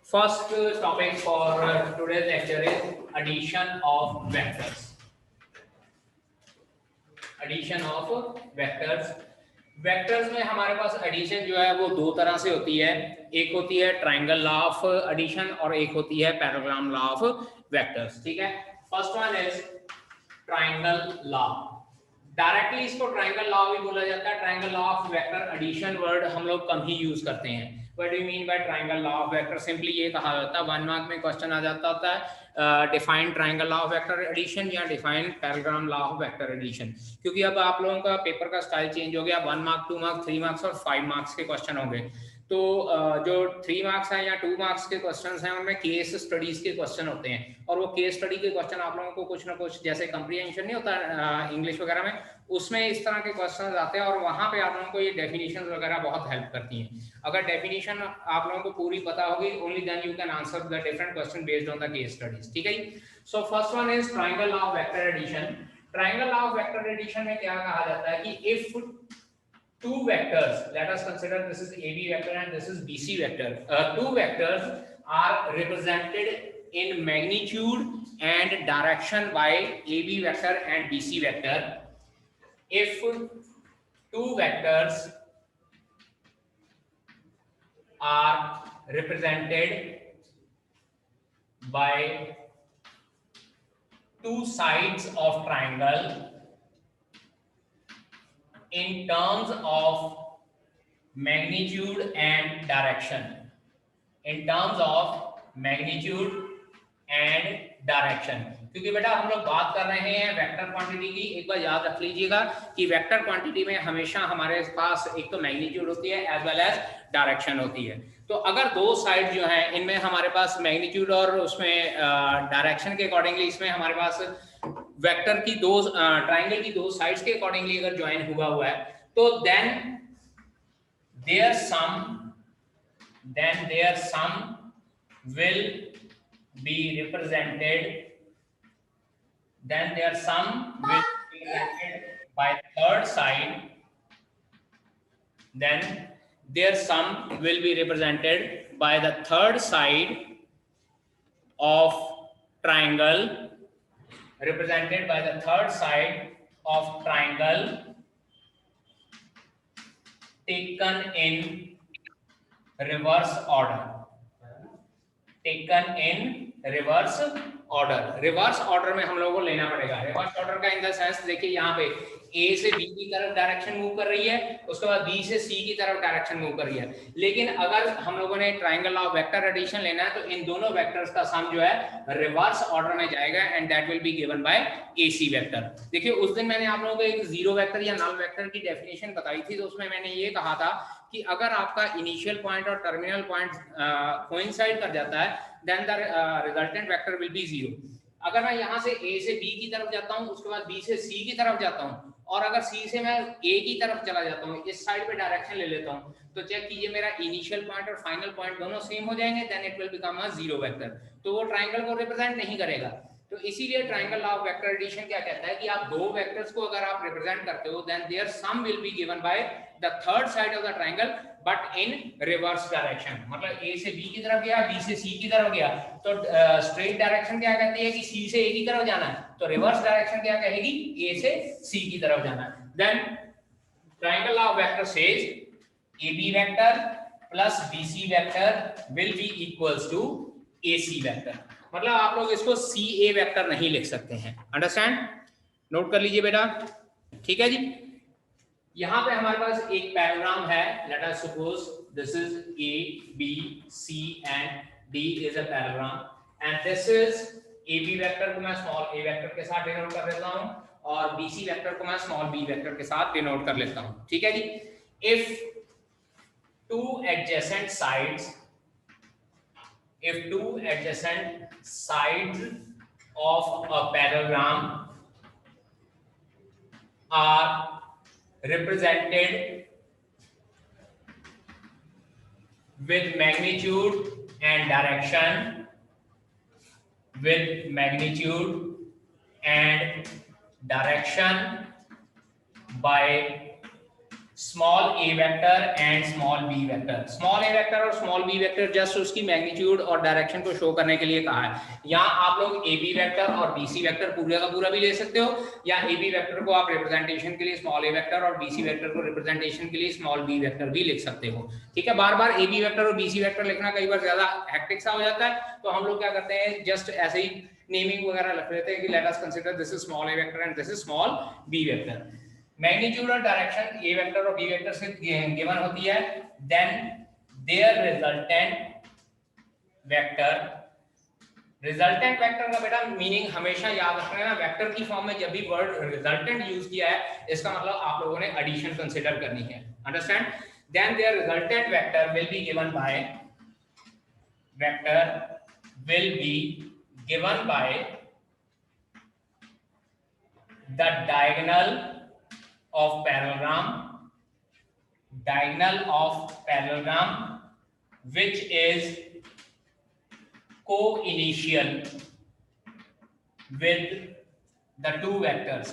First topic for today's lecture is addition of vectors. Addition of vectors. Vectors में हमारे पास addition जो है वो दो तरह से होती है. एक होती है ट्रायंगल लॉ ऑफ एडिशन और एक होती है पैराग्राम लॉ ऑफ वेक्टर्स. ठीक है. First one is triangle law. Directly इसको ट्रायंगल लॉ भी बोला जाता है. Triangle law of vector addition word हम लोग कम ही यूज करते हैं. What do you mean by triangle law of vector? Simply ये कहा जाता है, 1 मार्क में क्वेश्चन आ जाता होता है define triangle law of vector addition या define parallelogram law of vector addition. क्योंकि अब आप लोगों का पेपर का स्टाइल चेंज हो गया. 1 मार्क, 2 मार्क, 3 मार्क्स और 5 मार्क्स के क्वेश्चन होंगे. तो जो 3 मार्क्स हैं या 2 मार्क्स के क्वेश्चंस हैं उनमें केस स्टडीज के क्वेश्चन होते हैं. और वो केस स्टडी के क्वेश्चन आप लोगों को कुछ ना कुछ, जैसे कंप्रीहेंशन नहीं होता इंग्लिश वगैरह में, उसमें इस तरह के क्वेश्चंस आते हैं और वहां पे आप लोगों को ये डेफिनेशंस वगैरह बहुत हेल्प करती हैं. अगर डेफिनेशन आप लोगों को पूरी पता होगी, only then you can answer the different question based on the case studies. ठीक है. So first one is triangle law of vector addition. Triangle law of vector addition में क्या कहा जाता है कि if two vectors, let us consider this is AB vector and this is BC vector. Two vectors are represented in magnitude and direction by AB vector and BC vector. If two vectors are represented by two sides of triangle in terms of magnitude and direction. In terms of magnitude and direction. क्योंकि बेटा हम लोग बात कर रहे हैं vector quantity की. एक बार याद रख लीजिएगा कि वेक्टर क्वांटिटी में हमेशा हमारे पास एक तो मैग्नीट्यूड होती है एज वेल एज डायरेक्शन होती है. तो अगर दो साइड जो हैं इनमें हमारे पास मैग्नीट्यूड और उसमें डायरेक्शन के अकॉर्डिंगली इसमें हमारे पास वेक्टर की दो ट्रायंगल की दो साइड्स के अकॉर्डिंगली अगर ज्वाइन हुआ है तो then their sum will be represented by third side. Then their sum will be represented by the third side of triangle, represented by the third side of triangle taken in reverse order. Taken in reverse order. Reverse order में हम लोगों को लेना पड़ेगा. Reverse order का in the sense देखिए यहाँ पे A से B की तरफ डायरेक्शन मूव कर रही है, उसके बाद B से C की तरफ डायरेक्शन मूव कर रही है. लेकिन अगर हम लोगों ने ट्रायंगल ऑफ वेक्टर एडिशन लेना है तो इन दोनों वेक्टर्स का सम जो है रिवर्स ऑर्डर में जाएगा and that will be given bye AC vector. देखिए उस दिन मैंने आप लोगों को एक जीरो वेक्टर या नल वेक्टर की डेफिनेशन बताई थी. तो उसमें मैंने ये कहा था कि अगर आपका इनिशियल पॉइंट और टर्मिनल पॉइंट कोइंसाइड कर जाता है then the resultant vector will be zero. अगर मैं यहाँ से A से B की तरफ जाता हूँ, उसके बाद B से C की तरफ जाता हूँ और अगर C से मैं A की तरफ चला जाता हूँ, इस साइड पे डायरेक्शन ले लेता हूँ, तो चेक कीजिए मेरा इनिशियल पॉइंट और फाइनल पॉइंट दोनों सेम हो जाएंगे. Then it will become a zero vector. तो वो ट्रायंगल को रिप्रेजेंट नहीं करेगा. तो इसीलिए triangle law of vector addition क्या कहता है कि आप दो वेक्टर्स को अगर आप रिप्रेजेंट करते हो then their sum will be given by the third side of the triangle but in reverse direction. मतलब A से B की तरफ गया, B से C की तरफ गया, तो स्ट्रेट डायरेक्शन क्या कहती है कि C से A की तरफ जाना है, तो रिवर्स डायरेक्शन क्या कहेगी A से C की तरफ जाना है. Then triangle law of vector says AB vector plus BC vector will be equals to AC vector. मतलब आप लोग इसको CA वेक्टर नहीं लिख सकते हैं. अंडरस्टैंड? नोट कर लीजिए बेटा. ठीक है जी. यहाँ पे हमारे पास एक पैराग्राम है. Let us suppose this is A, B, C and D is a paragram and this is AB vector को मैं स्मॉल a वेक्टर के साथ डिनोट कर लेता हूँ और BC वेक्टर को मैं स्मॉल b वेक्टर के साथ डिनोट कर लेता हूँ. ठीक है जी. If two adjacent sides of a parallelogram are represented with magnitude and direction by small a vector and small b vector. Small a vector और स्मॉल बी वेक्टर जस्ट उसकी magnitude और डायरेक्शन को show करने के लिए कहा है। यहाँ आप लोग ए बी वेक्टर और बी सी वेक्टर पूरा का पूरा भी ले सकते हो, या ए बी वेक्टर को आप रिप्रेजेंटेशन के लिए स्मॉल ए वेक्टर और बी सी वेक्टर को रिप्रेजेंटेशन के लिए स्मॉल बी वेक्टर भी लिख सकते हो। ठीक है, बार बार ए बी वेक्टर और बी सी वेक्टर लिखना कई बार ज्यादा हेक्टिक सा हो जाता है, तो हम लोग क्या करते हैं, जस्ट ऐसे ही नेमिंग वगैरह लिख लेते हैं कि let us consider this is small a vector and this is small b vector. Magnitude और डायरेक्शन ए वेक्टर और बी वेक्टर से गिवन होती है, then their resultant vector. Resultant vector का बेटा मीनिंग हमेशा याद रखना है, वेक्टर की फॉर्म में जब भी वर्ड रिजल्टेंट यूज किया है इसका मतलब आप लोगों ने एडिशन कंसीडर करनी है, understand. Then their resultant vector will be given by, vector will be given by the diagonal of parallelogram, diagonal of parallelogram which is co-initial with the two vectors,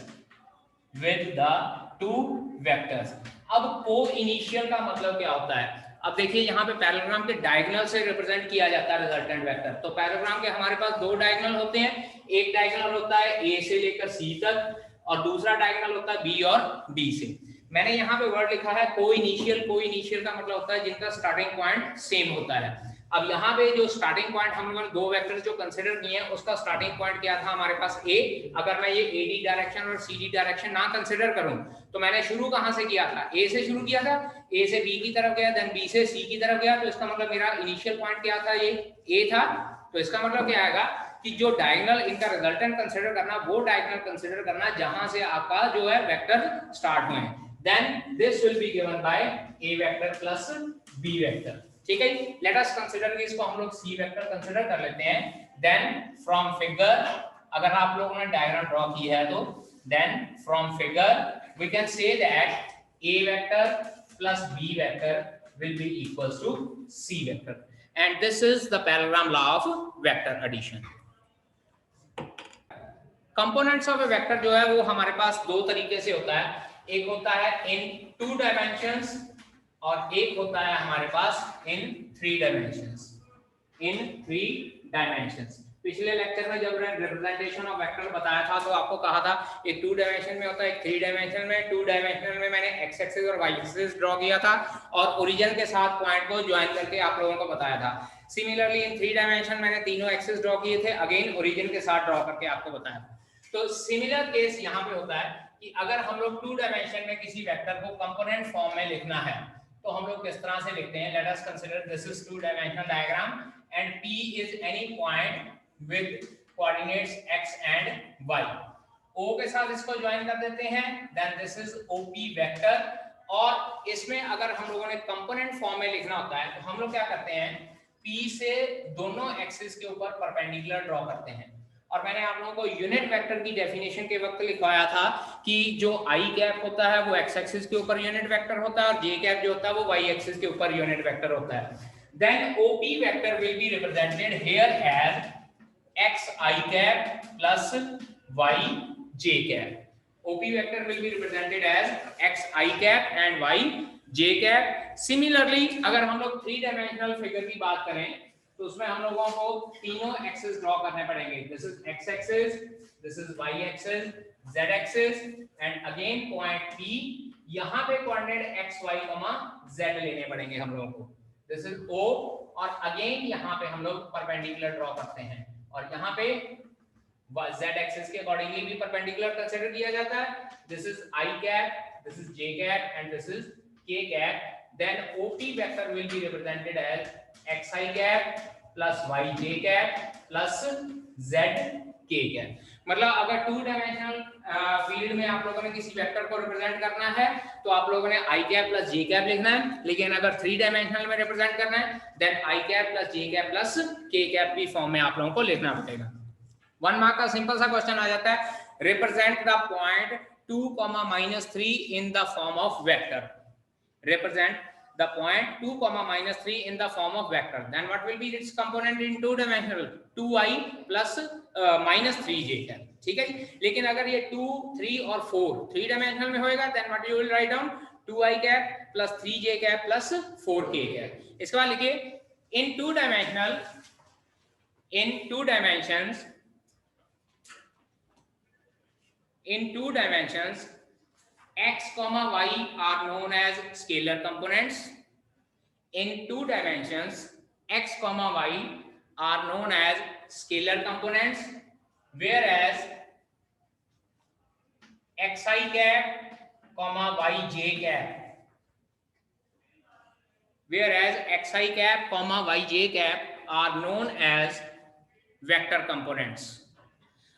with the two vectors। अब co-initial का मतलब क्या होता है, अब देखिए यहाँ पे पैरेललोग्राम के डायगोनल से रिप्रेजेंट किया जाता है रिजल्टेंट वेक्टर। तो पैरेललोग्राम के हमारे पास दो डायगोनल होते हैं, एक डायगोनल होता है ए से लेकर सी तक और दूसरा डायगोनल होता है बी और डी से। मैंने यहाँ पे वर्ड लिखा है को इनिशियल। को इनिशियल का मतलब होता है जिनका स्टार्टिंग पॉइंट सेम होता है। अब यहाँ पे जो स्टार्टिंग पॉइंट हम लोगों ने दो वेक्टर्स जो कंसीडर किए हैं उसका स्टार्टिंग पॉइंट क्या था हमारे पास ए। अगर मैं ये एडी डायरेक्शन और सीडी डायरेक्शन ना कंसीडर करूं तो मैंने शुरू कहां से किया था, ए से शुरू किया था, ए से बी की तरफ गया, देन बी से सी की तरफ गया, तो इसका मतलब मेरा इनिशियल पॉइंट क्या था, ये ए था। तो इसका मतलब क्या आएगा कि जो डायगोनल इनका रिजल्टेंट कंसीडर करना, वो डायगोनल कंसीडर करना जहां से आपका जो है वेक्टर स्टार्ट हुए। Then this will be given by a vector plus b vector. ठीक है, लेट अस कंसीडर कि इसको हम लोग सी वेक्टर कंसीडर कर लेते हैं। देन फ्रॉम फिगर, अगर आप लोगों ने डायग्राम ड्रॉ की है तो then from figure we can say that a vector plus b vector will be equals to c vector, and this is the parallelogram law of vector addition। Components of A vector जो है वो हमारे पास दो तरीके से होता है, एक होता है इन 2 डायमेंशंस और एक होता है हमारे पास इन 3 डायमेंशंस। इन 3 डायमेंशंस। पिछले लेक्चर में जब रिप्रेजेंटेशन ऑफ वेक्टर बताया था तो आपको कहा था एक 2 डायमेंशन में होता है, एक 3 डायमेंशन में। 2 डायमेंशन में मैंने एक्स एक्सिस और वाई एक्सिस ड्रॉ किया था और ओरिजिन के साथ पॉइंट को ज्वाइन करके आप लोगों को बताया था। सिमिलरली इन 3 डायमेंशन मैंने तीनों एक्सिस ड्रॉ किए थे, अगेन ओरिजिन के साथ ड्रॉ करके आपको बताया था। तो सिमिलर केस यहाँ पे होता है कि अगर हम लोग 2 डायमेंशन में किसी वेक्टर को कंपोनेंट फॉर्म में लिखना है तो हम लोग किस तरह से लिखते हैं। Let us consider this is 2 dimensional diagram and P is any point with coordinates x and y। O के साथ इसको ज्वाइन कर देते हैं, then this is OP vector. और इसमें अगर हम लोगों ने कंपोनेंट फॉर्म में लिखना होता है तो हम लोग क्या करते हैं, P से दोनों एक्सिस के ऊपर परपेंडिकुलर ड्रॉ करते हैं। और मैंने आप लोगों को यूनिट वेक्टर की डेफिनेशन के वक्त लिखवाया था कि जो i कैप होता है वो x एक्सिस के ऊपर यूनिट वेक्टर होता है और j कैप जो होता है वो y एक्सिस के ऊपर यूनिट वेक्टर होता है। Then OP vector will be represented here as xi cap plus yj cap। OP vector will be represented as xi cap and yj cap। Similarly अगर हम लोग 3 डायमेंशनल फिगर की बात करें तो उसमें हम लोगों को तीनों एक्सिस ड्रॉ करने पड़ेंगे। This is x axis, this is y axis, z axis and again point P। यहाँ पे कोऑर्डिनेट x y, z लेने पड़ेंगे हम लोगों को। दिस इज O और अगेन यहाँ पे हम लोग परपेंडिकुलर ड्रॉ करते हैं और यहाँ पे z एक्सिस के अकॉर्डिंगली भी परपेंडिकुलर कंसीडर किया जाता है। This is i cap, this is j cap and this is k cap. Then OP vector will be represented as xi cap plus yj cap plus zk cap. मतलब अगर 2 dimensional field में आप लोगों ने किसी वेक्टर को represent करना है तो आप लोगों ने i cap plus j cap लिखना है, लेकिन अगर 3 डायमेंशनल में रिप्रेजेंट करना है then i cap plus j cap plus k cap की फॉर्म में आप लोगों को लिखना पड़ेगा। 1 मार्क का सिंपल सा क्वेश्चन आ जाता है, represent the point 2, -3 in the form of vector. Represent the point 2, -3 in the form of vector, then what will be its component in 2 dimensional, 2i plus -3j है। ठीक है, लेकिन अगर ये 2, 3 और 4 3 डायमेंशनल में होएगा then what you will write down 2i cap plus 3j cap plus 4k cap. इसके बाद लिखिए in two dimensions x comma y are known as scalar components. In two dimensions x comma y are known as scalar components, whereas xi cap comma yj cap are known as vector components.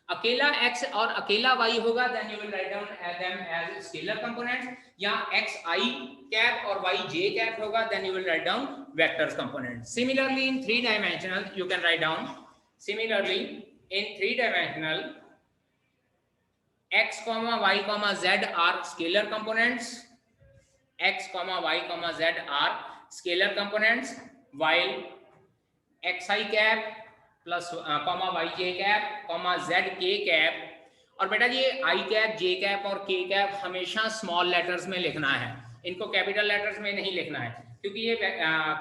अकेला x और अकेला y होगा then you will write down them as scalar components, या xi cap और yj cap होगा then you will write down vectors components. Similarly in three dimensional you can write down, x comma y comma z are scalar components, while xi cap plus comma yj cap comma zk cap, और बेटा ये i cap j cap और k cap हमेशा small letters में लिखना है, इनको capital letters में नहीं लिखना है क्योंकि ये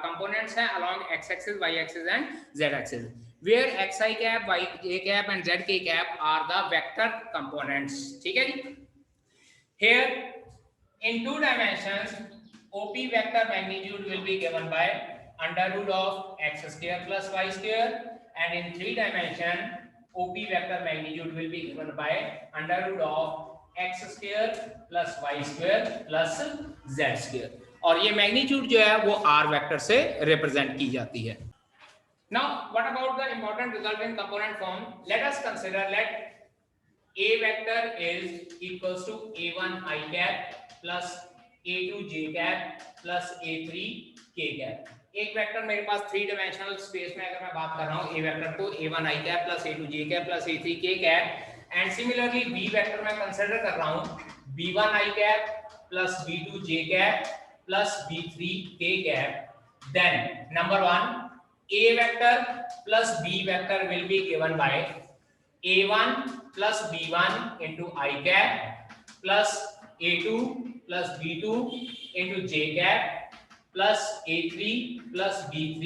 कंपोनेंट्स हैं along x axis y axis and z axis, where xi cap yj cap and zk cap are the vector components. ठीक है जी। Here in two dimensions OP vector magnitude will be given by under root of x square plus y square, and in three dimension OP vector magnitude will be given by under root of x square plus y square plus z square, और ये magnitude जो है वो r vector से represent की जाती है। Now what about the important result in component form? Let us consider let a vector is equals to a1 I cap plus a2 j cap plus a3 k cap। एक vector मेरे पास three dimensional space में अगर मैं बात कर रहा हूं, ए vector को a1 i cap plus a2 j cap plus a3 k cap, and similarly b vector मैं कंसीडर कर रहा हूं b1 i cap plus b2 j cap plus b3 k cap, then number 1 a vector plus b vector will be given by a1 plus b1 into i cap plus a2 plus b2 into j cap plus a3 plus b3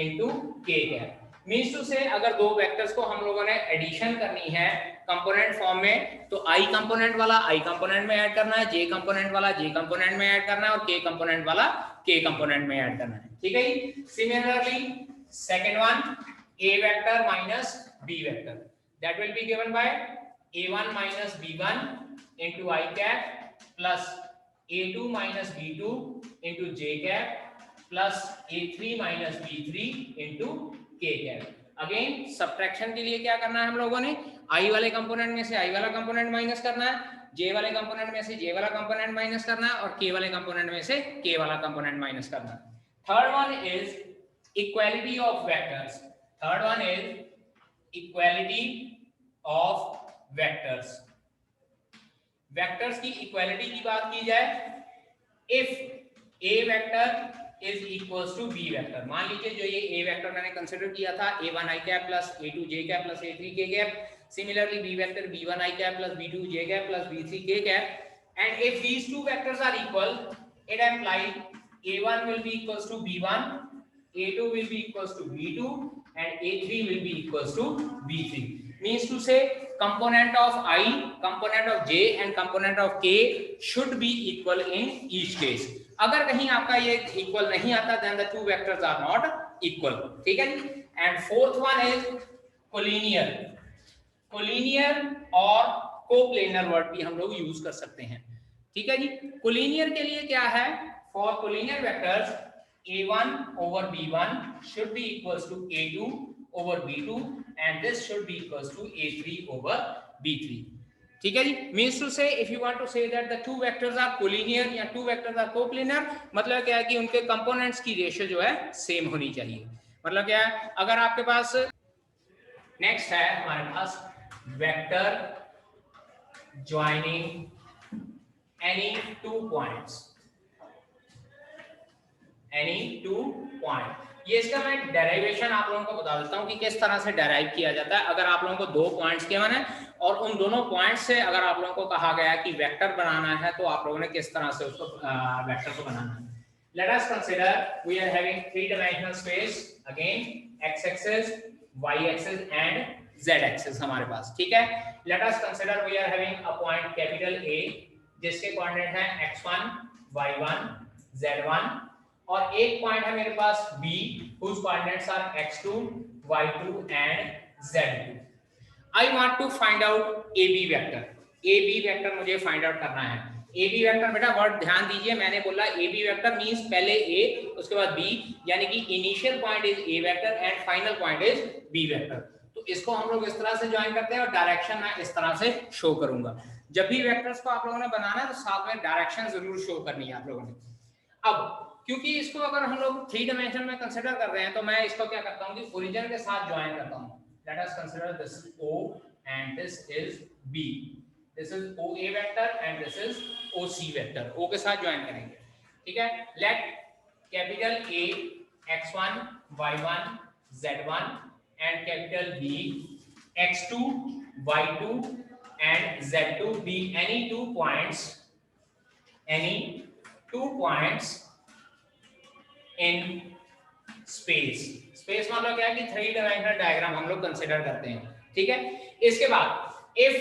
into k cap. Means to say अगर दो vectors को हम लोगों ने addition करनी है component form में, तो i कंपोनेंट वाला i कंपोनेंट में ऐड करना है, j कंपोनेंट वाला j कंपोनेंट में ऐड करना है, और k कंपोनेंट वाला k कंपोनेंट में ऐड करना है। ठीक है जी। Similarly second one a vector minus b vector, that will be given by a1 minus b1 into i cap plus a2 minus b2 into j cap plus a3 minus b3 into k cap। Again subtraction के लिए क्या करना है हम लोगों ने, i वाले component में से i वाला कंपोनेंट माइनस करना है, j वाले कंपोनेंट में से j वाला कंपोनेंट माइनस करना है, और k वाले कंपोनेंट में से k वाला कंपोनेंट माइनस करना है। Third one is equality of vectors, vectors की इक्वालिटी की बात की जाए, if a vector is equals to b vector, मान लीजिए जो ये a वेक्टर मैंने कंसीडर किया था a1 i cap plus a2 j cap plus a3 k cap, similarly b vector b1 i cap plus b2 j cap plus b3 k cap, and if these two vectors are equal, it implies a1 will be equals to b1, a2 will be equals to b2 and a3 will be equals to b3। means to say component of I, component of j and component of k should be equal in each case। अगर कहीं आपका ये equal नहीं आता then the two vectors are not equal। ठीक है जी। And fourth one is collinear, और कोप्लेनर वर्ड भी हम लोग यूज कर सकते हैं। ठीक है जी। कोलिनियर के लिए क्या है, for collinear vectors a1 over b1 should be equals to a2 over b2 and this should be equals to a3 over b3। ठीक है जी। Means to say if you want to say that the two vectors are collinear या two vectors are coplanar, मतलब क्या है कि उनके components की रेशियो जो है सेम होनी चाहिए। मतलब क्या है, अगर आपके पास नेक्स्ट है हमारे पास vector joining any two points, ये इसका मैं डेरिवेशन आप लोगों को बता देता हूँ कि किस तरह से डेराइव किया जाता है। अगर आप लोगों को 2 पॉइंट्स गिवन है और उन दोनों पॉइंट्स से अगर आप लोगों को कहा गया है कि वेक्टर बनाना है तो आप लोगों ने किस तरह से उसको वेक्टर को बनाना है। Let us consider we are having 3-dimensional space, again x axis, y axis and z axis हमारे पास, ठीक है। Let us consider we are having a point capital A जिसके कोऑर्डिनेट है x1, y1, z1 और एक point है मेरे पास B whose coordinates are x2, y2 and z2. I want to find out AB vector. AB vector मुझे find out करना है। AB vector बेटा वर्ड ध्यान दीजिए, मैंने बोला AB वेक्टर मींस पहले A उसके बाद B, यानी कि initial point is A vector and final point is B vector. तो इसको हम लोग इस तरह से ज्वाइन करते हैं और डायरेक्शन मैं इस तरह से शो करूंगा। जब भी वेक्टर्स को आप लोगों ने बनाना है तो साथ में डायरेक्शन जरूर शो करनी है आप लोगों ने। अब क्योंकि इसको अगर हम लोग 3 डायमेंशन में कंसीडर कर रहे हैं तो मैं इसको क्या करता हूं कि ओरिजिन के साथ ज्वाइन करता हूं। Let us consider this is O and this is B. This is OA vector and this is OC vector. O के साथ ज्वाइन करेंगे, ठीक है। Let capital A x1, y1, z1 and capital B x2, y2 and z2 be any 2 points in space. Space मतलब क्या है कि 3 dimensional diagram हम लोग कंसीडर करते हैं, ठीक है। इसके बाद if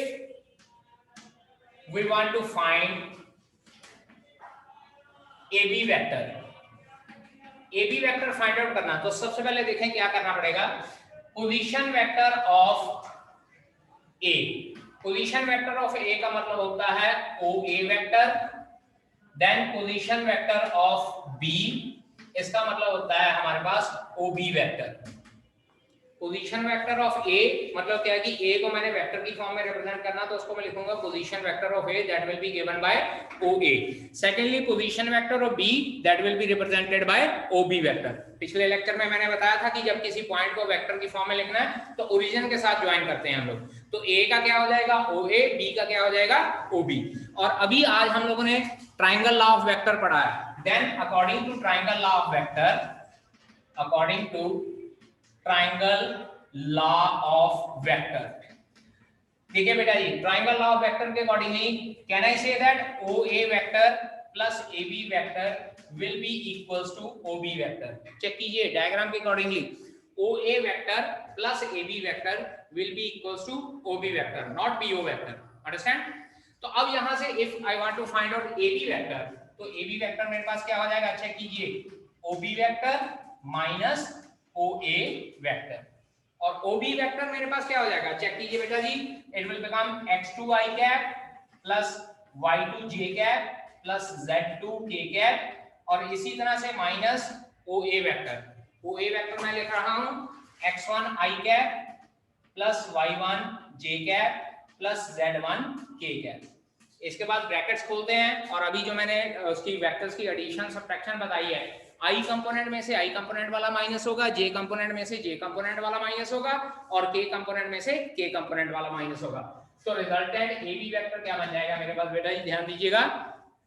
we want to find AB vector find out करना, तो सबसे पहले देखें क्या करना पड़ेगा। Position vector of A, position vector of A का मतलब होता है OA vector, then position vector of B इसका मतलब होता है हमारे पास OB vector. Position vector of A मतलब क्या है कि A को मैंने वेक्टर की फॉर्म में रिप्रेजेंट करना तो उसको मैं लिखूंगा position vector of A that will be given bye OA। Secondly position vector of B that will be represented by OB vector. पिछले लेक्चर में मैंने बताया था कि जब किसी पॉइंट को वेक्टर की फॉर्म में लिखना है तो ओरिजिन के साथ ज्वाइन करते हैं हम लोग। तो A का क्या हो जाएगा OA, B का क्या हो जाएगा OB। और अभी आज हम लोगों ने ट्राइंगल लॉ ऑफ वेक्टर पढ़ा है। Then according to triangle law of vector, ठीक है बेटा जी, ट्राइंगल लॉ ऑफ वेक्टर के accordingly can I say that OA vector plus AB vector will be equals to OB vector. Check कीजिए diagram के accordingly OA vector plus AB vector will be equals to OB vector, not BO vector. Understand? तो अब यहां से if I want to find out AB vector तो AB vector मेरे पास क्या हो जाएगा, चेक कीजिए, OB vector minus OA vector और OB वेक्टर मेरे पास क्या हो जाएगा, चेक कीजिए बेटा जी, it will become x2i cap plus y2j cap plus z2k cap और इसी तरह से minus OA vector. OA vector मैं लिख रहा हूं x1i cap plus y1j cap plus z1k cap. इसके बाद ब्रैकेट्स खोलते हैं और अभी जो मैंने उसकी वेक्टर्स की एडिशन सब्ट्रैक्शन बताई है, i कंपोनेंट में से i कंपोनेंट वाला माइनस होगा, j कंपोनेंट में से j कंपोनेंट वाला माइनस होगा और k कंपोनेंट में से k कंपोनेंट वाला माइनस होगा। तो रिजल्टेंट AB वेक्टर क्या बन जाएगा मेरे पास बेटा जी, ध्यान दीजिएगा,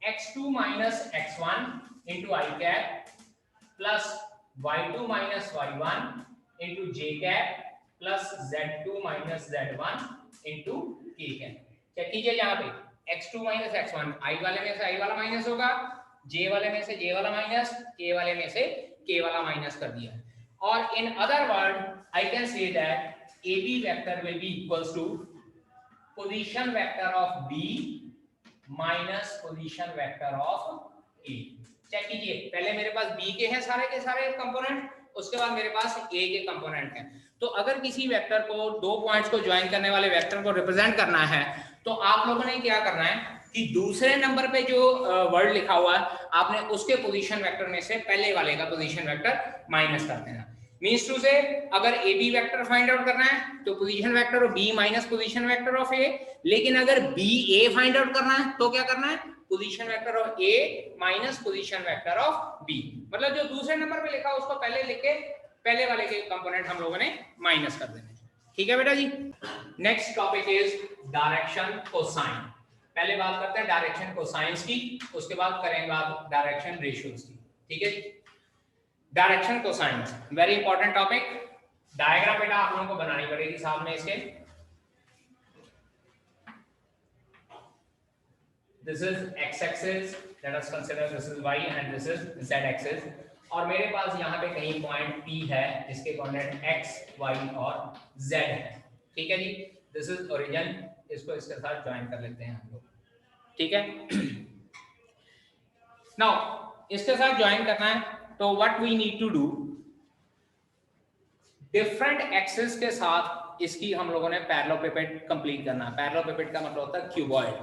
x2 minus x1 into i cap plus y2 minus y1 into j cap plus z2 minus z1 into k cap. Check कीजिए यहाँ पे x2 माइनस x1, i वाले में से i वाला माइनस होगा, j वाले में से j वाला माइनस, k वाले में से k वाला माइनस कर दिया। और in other word I can say that AB vector will be equals to position vector of B minus position vector of A। Check कीजिए, पहले मेरे पास B के हैं सारे के सारे कंपोनेंट, उसके बाद मेरे पास A के कंपोनेंट हैं। तो अगर किसी वेक्टर को 2 पॉइंट्स को ज्वाइन करने वाले वेक्टर को रिप्रेजेंट करना है तो आप लोगों ने क्या करना है कि दूसरे नंबर पे जो वर्ड लिखा हुआ है आपने उसके पोजीशन वेक्टर में से पहले वाले का पोजीशन वेक्टर माइनस कर देना। मींस टू से अगर AB वेक्टर फाइंड आउट करना है तो position vector of B minus position vector of A, लेकिन अगर BA फाइंड आउट करना है तो क्या करना है, position vector of A minus position vector of B। मतलब जो दूसरे नंबर पे लिखा उसको पहले लिख के पहले वाले के कंपोनेंट हम लोगों ने माइनस कर देने। ठीक है बेटा जी। Next topic is direction cosine. पहले बात करते हैं डायरेक्शन कोसाइंस की, उसके बाद करेंगे बात डायरेक्शन रेशियोज की। ठीक है जी। Direction cosines, very important topic. Diagram बेटा आप लोगों को बनानी पड़ेगी साथ में इसके। This is x axis, let us consider this is y and this is z axis, और मेरे पास यहाँ पे कहीं पॉइंट P है जिसके कोऑर्डिनेट x, y और z है, ठीक है जी। दिस इज ओरिजिन, इसको इसके साथ ज्वाइन कर लेते हैं हम लोग, ठीक है। नाउ इसके साथ ज्वाइन करना है तो what we need to do, different axis के साथ इसकी हम लोगों ने पैरेललोपिपेड कंप्लीट करना है। पैरेललोपिपेड का मतलब होता है क्यूबॉइड।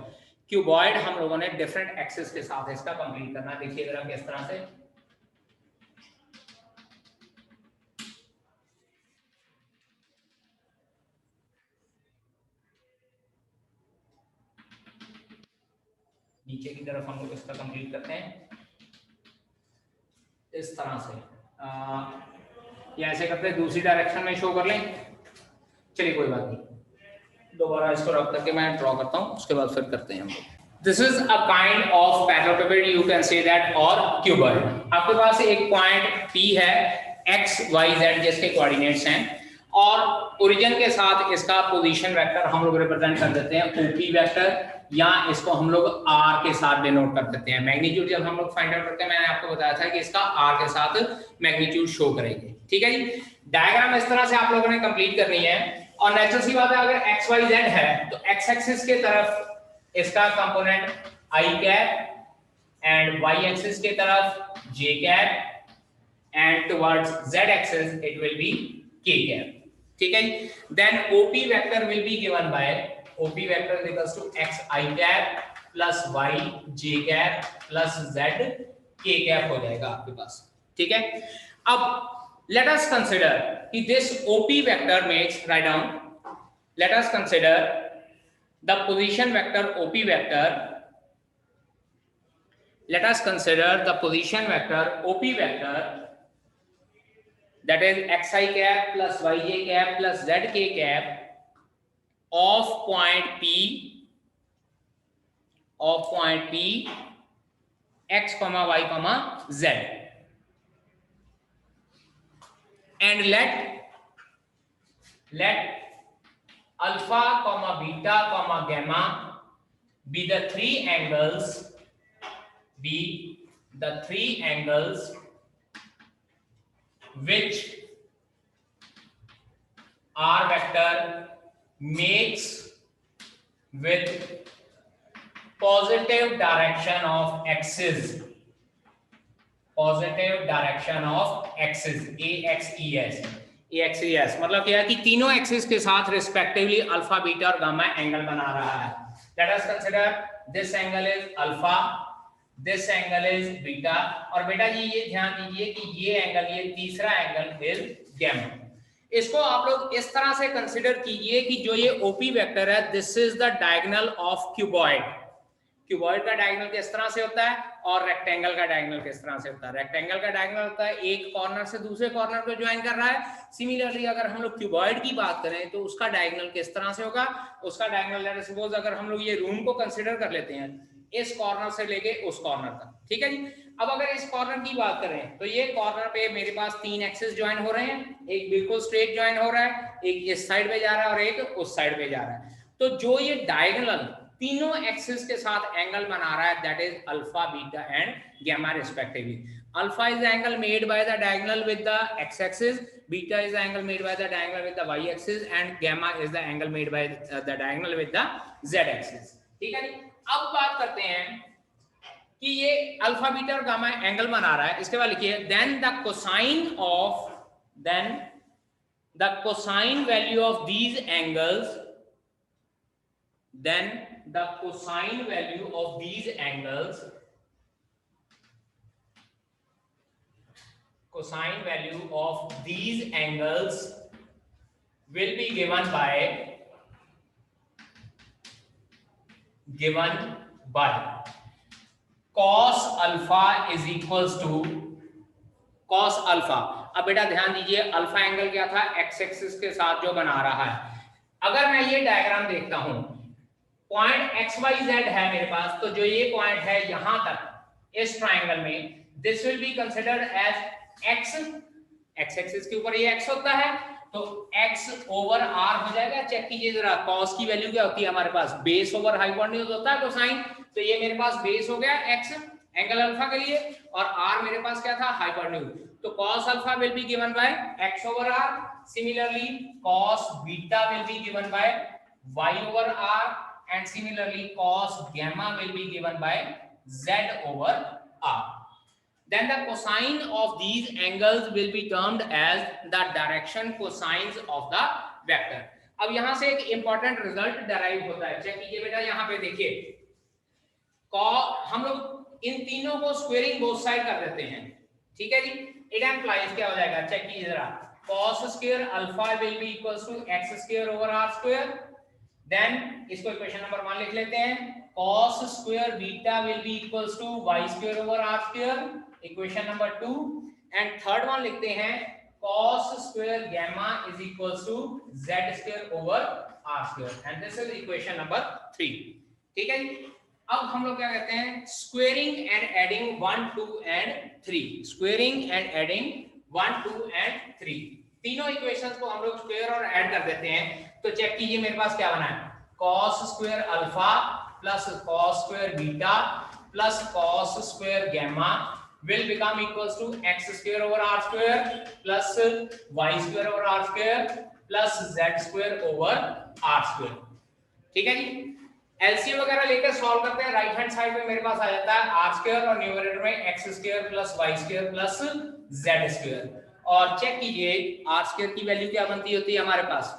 क्यूबॉइड हम लोगों ने डिफरेंट एक्सिस के साथ इसका कंप्लीट करना है। देखिए जरा किस तरह से, नीचे की तरफ हम लोग इसका कंप्लीट करते हैं इस तरह से, या ऐसे करते हैं दूसरी डायरेक्शन में शो कर लें। चलिए कोई बात नहीं, दोबारा इसको रख करके मैं ड्रॉ करता हूं, उसके बाद फिर करते हैं हम लोग। This is a kind of parallelopiped, you can say that, और क्यूबॉइड। आपके पास एक पॉइंट P है x, y, z जिसके कोऑर्डिनेट्स हैं, और ओरिजिन के साथ इसका पोजीशन वेक्टर हम लोग रिप्रेजेंट कर देते हैं OP वेक्टर, या इसको हम लोग R के साथ डिनोट कर देते हैं। मैग्नीट्यूड जब हम लोग फाइंड आउट करते हैं, मैंने आपको बताया था कि इसका R के साथ मैग्नीट्यूड शो करेंगे, ठीक है जी। डायग्राम इस तरह से आप लोगों ने कंप्लीट करनी है, और नेचुरल सी बात है, अगर x, y, z है तो x एक्सिस के तरफ इसका component I cap, and y axis के तरफ j cap, and towards z axis it will be k cap, ठीक है। Then OP vector will be given by, OP vector is equals to x I cap plus y j cap plus z k cap हो जाएगा आपके पास, ठीक है। अब let us consider कि this OP vector makes, write down, let us consider the position vector OP vector, let us consider the position vector OP vector, that is xi cap plus yj cap plus zk cap of point P x comma y comma z, and let alpha comma beta comma gamma be the three angles which R vector makes with positive direction of axis, positive direction of axis AXES मतलब क्या है कि तीनों axis के साथ respectively alpha, beta और gamma angle बना रहा है। Late us consider this angle is alpha, this angle is beta, और बेटा जी ये ध्यान दीजिए कि ये एंगल, ये तीसरा एंगल इज गामा। इसको आप लोग इस तरह से कंसीडर कीजिए कि जो ये OP वेक्टर है, this is the diagonal of cuboid. Cuboid का डायगोनल किस तरह से होता है, और रेक्टेंगल का डायगोनल किस तरह से होता है। रेक्टेंगल का डायगोनल होता है एक कॉर्नर से दूसरे कॉर्नर को ज्वाइन कर रहा है। सिमिलरली अगर हम लोग क्यूबॉइड की बात करें तो उसका डायगोनल किस तरह से होगा, उसका डायगोनल, लेट अस सपोज अगर हम लोग ये रूम को कंसीडर कर लेते हैं इस कॉर्नर से लेके उस कॉर्नर तक, ठीक है जी। अब अगर इस कॉर्नर की बात करें तो ये कॉर्नर पे मेरे पास तीन एक्सिस ज्वाइन हो रहे हैं, एक बिल्कुल स्ट्रेट ज्वाइन हो रहा है, एक इस साइड पे जा रहा है और एक उस साइड पे जा रहा है। तो जो ये डायगोनल तीनों एक्सिस के साथ एंगल बना रहा है, that is alpha, beta and gamma respectively. Alpha is the angle made by the diagonal with the x axis, beta is the angle made by the diagonal with the y axis, and gamma is the angle made by the diagonal with the z axis, ठीक है। अब बात करते हैं कि ये alpha, beta और gamma angle बना रहा है। इसके बाद लिखिए then the cosine value of these angles, then the cosine value of these angles will be given by cos alpha is equals to cos alpha। अब बेटा ध्यान दीजिए, अल्फा एंगल क्या था, x एक्सिस के साथ जो बना रहा है। अगर मैं ये डायग्राम देखता हूं, पॉइंट XYZ है मेरे पास, तो जो ये पॉइंट है यहां तक इस ट्राइंगल में, this will be considered as x, x axis के ऊपर ये x होता है, तो x ओवर r हो जाएगा। चेक कीजिए जरा cos की वैल्यू क्या होती है हमारे पास, बेस ओवर हाइपोटेन्यूज होता है कोसाइन, तो ये मेरे पास बेस हो गया x एंगल अल्फा के लिए, और r मेरे पास क्या था, हाइपोटेन्यूज, तो cos alpha will be given bye x over r, similarly cos beta will be given bye y over r, and similarly cos gamma will be given by z over r. Then the cosine of these angles will be termed as the direction cosines of the vector. अब यहां से एक important result derive होता है, check कीजिए बेटा, यहां पे देखिए हम लोग इन तीनों को स्क्वेयरिंग बोथ साइड कर देते हैं, ठीक है जी। इट एम्प्लाइज क्या हो जाएगा, चेक कीजिए जरा, cos square alpha will be equals to x square over r square, then इसको इक्वेशन नंबर 1 लिख लेते हैं, cos square beta will be equals to y square over r square, equation number 2, and third one लिखते हैं cos square gamma is equals to z square over r square, and this is equation number 3, ठीक है जी। अब हम लोग क्या कहते हैं, squaring and adding 1 2 and 3, squaring and adding 1 2 and 3, तीनों इक्वेशंस को हम लोग स्क्वायर और ऐड कर देते हैं। तो चेक कीजिए मेरे पास क्या बना है, cos square alpha plus cos square beta plus cos square gamma will become equals to x square over r square plus y square over r square plus z square over r square, ठीक है जी। LCM वगैरह लेकर solve करते हैं, right hand side में मेरे पास आ जाता है r स्क्वायर और न्यूमरेटर में x square plus y square plus z square, और चेक कीजिए r स्क्वायर की वैल्यू क्या बनती होती है हमारे पास,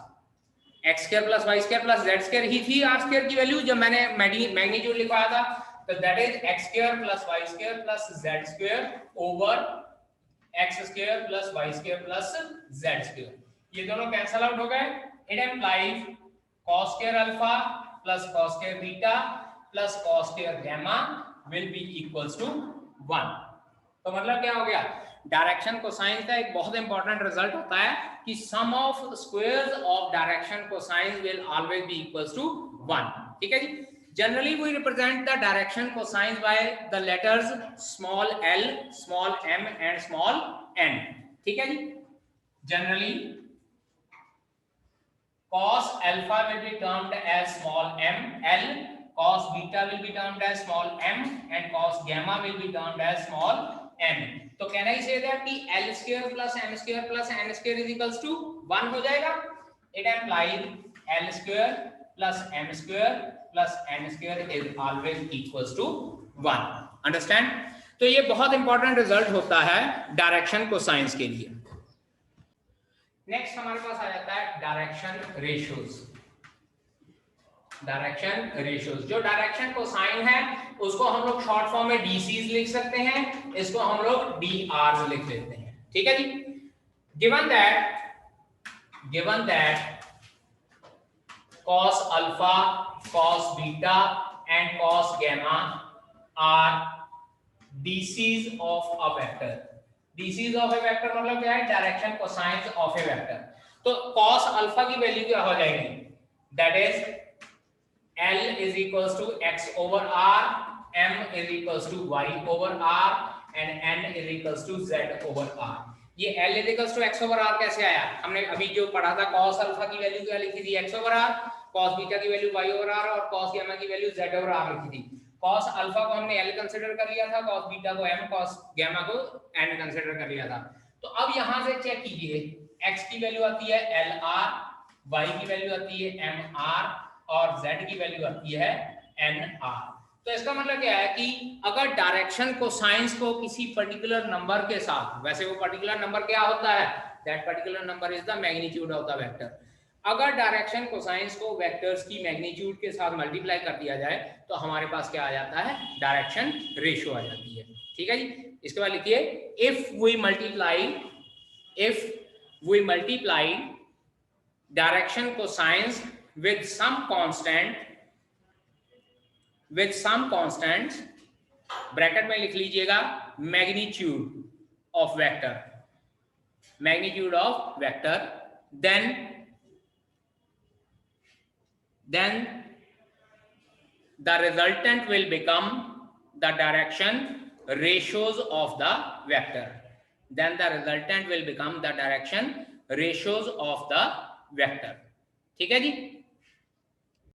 x square plus y square plus z square ही थी r स्क्वायर की वैल्यू जब मैंने मैग्नीट्यूड लिखवाया था, तो that is x square plus y square plus z square over x square plus y square plus z square, ये दोनों कैंसिल आउट हो गए। It implies cos square alpha plus cos square beta plus cos square gamma will be equals to 1। तो मतलब क्या हो गया, direction cosine का एक बहुत इंपॉर्टेंट रिजल्ट होता है कि sum of squares of direction cosine will always be equals to 1, ठीक है जी। Generally we represent the direction cosines by the letters small l, small m and small n, ठीक है जी। Generally cos alpha will be termed as small m l, cos beta will be termed as small m and cos gamma will be termed as small n। तो can I say that कि l square plus m square plus n square is equals to 1 हो जाएगा। It implies l square plus m square plus n square is always equals to 1, understand। तो ये बहुत important result होता है direction cosines के लिए। नेक्स्ट हमारे पास आ जाता है डायरेक्शन रेशियोज। डायरेक्शन रेशियोज, जो डायरेक्शन कोसाइन है उसको हम लोग शॉर्ट फॉर्म में डीसीज लिख सकते हैं, इसको हम लोग डीआर लिख लेते हैं, ठीक है जी। Given that cos alpha, cos beta and cos gamma are DCs of a vector। DCs of a vector मतलब क्या है, direction cosines of A vector. तो cos alpha की वैल्यू क्या हो जाएगी, that is L is equals to x over r, m is equals to y over r and n is equals to z over r। ये L is equals to x over r कैसे आया, हमने अभी जो पढ़ा था cos alpha की value क्या लिखी थी, x over r, cos beta की वैल्यू y over r और cos gamma की वैल्यू z over r लिखी थी। cos alpha को हमने L कंसीडर कर लिया था, cos बीटा को m, cos gamma को n कंसीडर कर लिया था। तो अब यहां से चेक कीजिए, x की वैल्यू आती है LR, y की वैल्यू आती है MR और z की वैल्यू आती है NR। तो इसका मतलब क्या है कि अगर डायरेक्शन कोसाइंस को किसी पर्टिकुलर नंबर के साथ, वैसे वो पर्टिकुलर नंबर क्या होता है, that particular number is the magnitude of the vector. अगर डायरेक्शन कोसाइंस को वेक्टर्स की मैग्नीट्यूड के साथ मल्टीप्लाई कर दिया जाए तो हमारे पास क्या आ जाता है, डायरेक्शन रेशियो आ जाती है, ठीक है जी। इसके बाद लिखिए if we multiply direction cosines with some constant bracket में लिख लीजिएगा magnitude of vector, then the resultant will become the direction ratios of the vector। then the resultant will become the direction ratios of the vector. ठीक है जी।